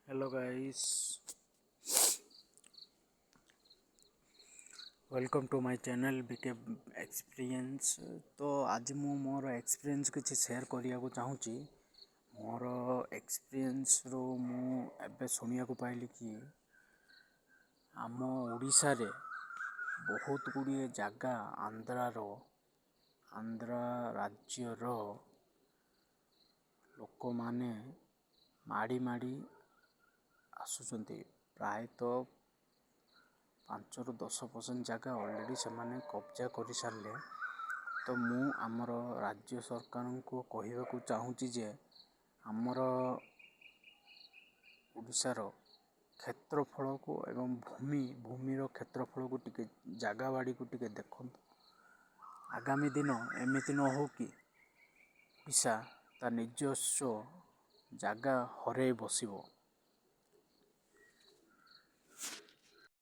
Hello guys, welcome to my channel BK experience. तो आज मु मोर एक्सपीरियंस किसी शेयर करिया को चाहूँची। मोर एक्सपीरियंस रो मु एबे सुनिया को पाइली कि आम ओडिशा रे बहुत गुड़िए जागा आंध्रा राज्यर लोक माने माड़ी माड़ी आसुचंती। प्रायतः 5-10% जागा ऑलरेडी से कब्जा कर सारे। तो मु आमर राज्य सरकार को कहवा को चाहूँगी जे आमर ओडिशार क्षेत्रफल को एवं भूमिर क्षेत्रफल को टिके जागा बाड़ी को टिके देखो। आगामी दिन एमती न हो कि ओडिशा ता निजस्व जागा हरे बसिबो।